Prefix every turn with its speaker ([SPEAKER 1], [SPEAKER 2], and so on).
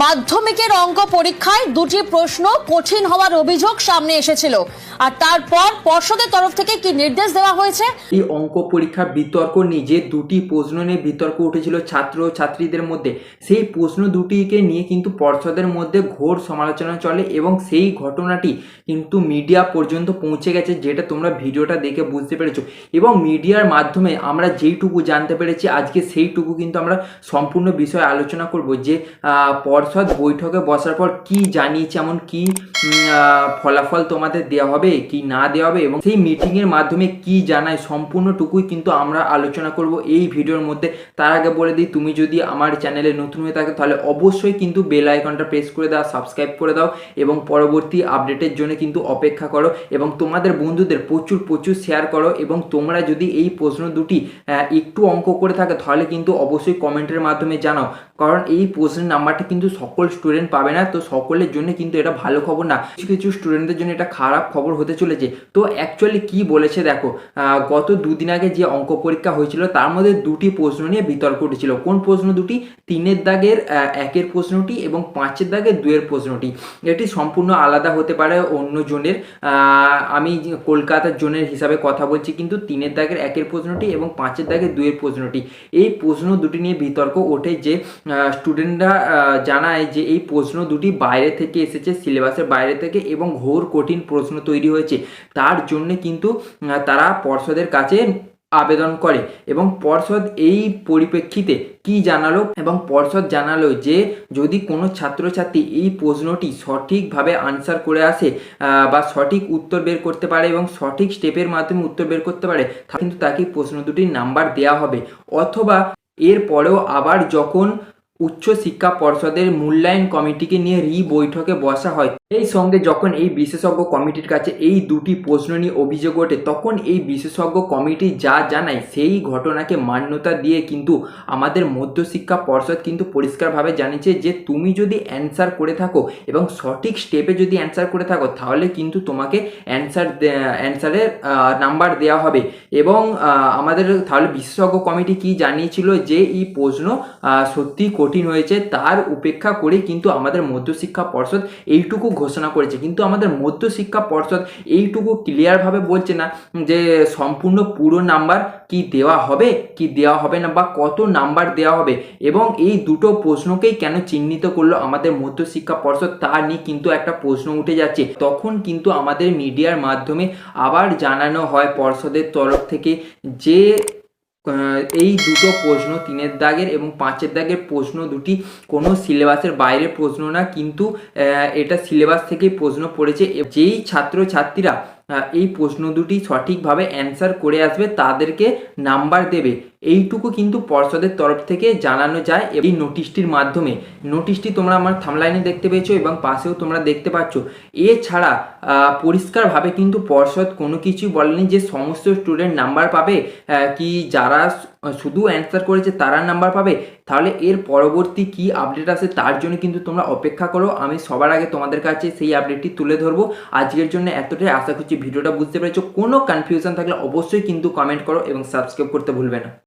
[SPEAKER 1] মাধ্যমিকের অঙ্ক পরীক্ষায় দুটি প্রশ্ন কঠিন হওয়ার অভিযোগ সামনে এসেছিল, আর তারপর পর্ষদের তরফ থেকে কি নির্দেশ দেওয়া হয়েছে?
[SPEAKER 2] এই অঙ্ক পরীক্ষার বিতর্ক নিয়ে যে দুটি প্রশ্ন নিয়ে বিতর্ক উঠেছিল ছাত্র ছাত্রীদের মধ্যে, সেই প্রশ্ন দুটিকে নিয়ে কিন্তু পর্ষদের মধ্যে ঘোর সমালোচনা চলে এবং সেই ঘটনাটি কিন্তু মিডিয়া পর্যন্ত পৌঁছে গেছে, যেটা তোমরা ভিডিওটা দেখে বুঝতে পেরেছো। এবং মিডিয়ার মাধ্যমে আমরা যেইটুকু জানতে পেরেছি আজকে সেইটুকু কিন্তু আমরা সম্পূর্ণ বিষয়ে আলোচনা করব, যে পর্ষদ বৈঠকে বসার পর কি জানিয়েছে, এমন কি ফলাফল তোমাদের দেওয়া হবে কি না দেওয়া হবে, এবং সেই মিটিংয়ের মাধ্যমে কি জানায় সম্পূর্ণটুকুই কিন্তু আমরা আলোচনা করব এই ভিডিওর মধ্যে। তার আগে বলে দিই, তুমি যদি আমার চ্যানেলে নতুন হয়ে থাকে তাহলে অবশ্যই কিন্তু বেল আইকনটা প্রেস করে দাও, সাবস্ক্রাইব করে দাও এবং পরবর্তী আপডেটের জন্য কিন্তু অপেক্ষা করো এবং তোমাদের বন্ধুদের প্রচুর প্রচুর শেয়ার করো। এবং তোমরা যদি এই প্রশ্ন দুটি একটু অঙ্ক করে থাকে তাহলে কিন্তু অবশ্যই কমেন্টের মাধ্যমে জানাও, কারণ এই প্রশ্নের নাম্বারটা কিন্তু সকল স্টুডেন্ট পাবে না। তো সকলের জন্য কিন্তু এটা ভালো খবর না, কিছু কিছু স্টুডেন্টদের জন্য এটা খারাপ খবর হতে চলেছে। তো অ্যাকচুয়ালি কি বলেছে দেখো, গত দুদিন আগে যে অঙ্ক পরীক্ষা হয়েছিল তার মধ্যে দুটি প্রশ্ন নিয়ে বিতর্ক উঠেছিল। কোন প্রশ্ন দুটি? 3-এর দাগের 1-এর প্রশ্নটি এবং 5-এর দাগের 2-এর প্রশ্নটি। এটি সম্পূর্ণ আলাদা হতে পারে অন্য জোনের, আমি কলকাতার জোনের হিসাবে কথা বলছি, কিন্তু 3-এর দাগের 1-এর প্রশ্নটি এবং 5-এর দাগের 2-এর প্রশ্নটি, এই প্রশ্ন দুটি নিয়ে বিতর্ক ওঠে। যে স্টুডেন্টরা জানায় যে এই প্রশ্ন দুটি বাইরে থেকে এসেছে, সিলেবাসের বাইরে থেকে, এবং ঘোর কঠিন প্রশ্ন তৈরি হয়েছে। তার জন্য কিন্তু তারা পর্ষদের কাছে আবেদন করে এবং পর্ষদ এই পরিপ্রেক্ষিতে কি জানালো, এবং পর্ষদ জানালো যে যদি কোনো ছাত্রছাত্রী এই প্রশ্নটি সঠিকভাবে আনসার করে আসে বা সঠিক উত্তর বের করতে পারে এবং সঠিক স্টেপের মাধ্যমে উত্তর বের করতে পারে, কিন্তু তাকে প্রশ্ন দুটির নাম্বার দেওয়া হবে। অথবা এর পরেও আবার যখন উচ্চ শিক্ষা পর্ষদের মূল্যায়ন কমিটিকে নিয়ে বৈঠকে বসা হয়, এই সঙ্গে যখন এই বিশেষজ্ঞ কমিটির কাছে এই দুটি প্রশ্ন নিয়ে অভিযোগ ওঠে, তখন এই বিশেষজ্ঞ কমিটি যা জানায় সেই ঘটনাকে মান্যতা দিয়ে কিন্তু আমাদের মধ্যশিক্ষা পর্ষদ কিন্তু পরিষ্কারভাবে জানিয়েছে যে তুমি যদি অ্যান্সার করে থাকো এবং সঠিক স্টেপে যদি অ্যান্সার করে থাকো তাহলে কিন্তু তোমাকে অ্যান্সারের নাম্বার দেওয়া হবে। এবং আমাদের তাহলে বিশেষজ্ঞ কমিটি কি জানিয়েছিল যে এই প্রশ্ন সত্যি কঠিন হয়েছে, তার উপেক্ষা করে কিন্তু আমাদের মধ্যশিক্ষা পর্ষদ এইটুকু ঘোষণা করেছে। কিন্তু আমাদের মধ্যশিক্ষা পর্ষদ এইটুকু ক্লিয়ারভাবে বলছে না যে সম্পূর্ণ পুরো নাম্বার কি দেওয়া হবে কি দেওয়া হবে না, বা কত নাম্বার দেওয়া হবে, এবং এই দুটো প্রশ্নকেই কেন চিহ্নিত করলো আমাদের মধ্যশিক্ষা পর্ষদ, তা নিয়ে কিন্তু একটা প্রশ্ন উঠে যাচ্ছে। তখন কিন্তু আমাদের মিডিয়ার মাধ্যমে আবার জানানো হয় পর্ষদের তরফ থেকে যে এই দুটো প্রশ্ন 3-এর দাগের এবং 5-এর দাগের প্রশ্ন দুটি কোনো সিলেবাসের বাইরের প্রশ্ন না, কিন্তু এটা সিলেবাস থেকেই প্রশ্ন পড়েছে। যেই ছাত্রছাত্রীরা এই প্রশ্ন দুটি সঠিকভাবে অ্যান্সার করে আসবে তাদেরকে নাম্বার দেবে, এইটুকু কিন্তু পর্ষদের তরফ থেকে জানানো যায় এই নোটিশটির মাধ্যমে। নোটিশটি তোমরা আমার থাম্বনেইলে দেখতে পেয়েছো এবং পাশেও তোমরা দেখতে পাচ্ছ। এছাড়া পরিষ্কারভাবে কিন্তু পর্ষদ কোনো কিছু বলেনি যে সমস্ত স্টুডেন্ট নাম্বার পাবে কি যারা শুধু অ্যান্সার করেছে তারা নাম্বার পাবে। তাহলে এর পরবর্তী কি আপডেট আসে তার জন্য কিন্তু তোমরা অপেক্ষা করো, আমি সবার আগে তোমাদের কাছে সেই আপডেটটি তুলে ধরবো। আজকের জন্য এতটাই, আশা করছি ভিডিওটা বুঝতে পেরেছো। কোনো কনফিউশন থাকলে অবশ্যই কিন্তু কমেন্ট করো এবং সাবস্ক্রাইব করতে ভুলবে না।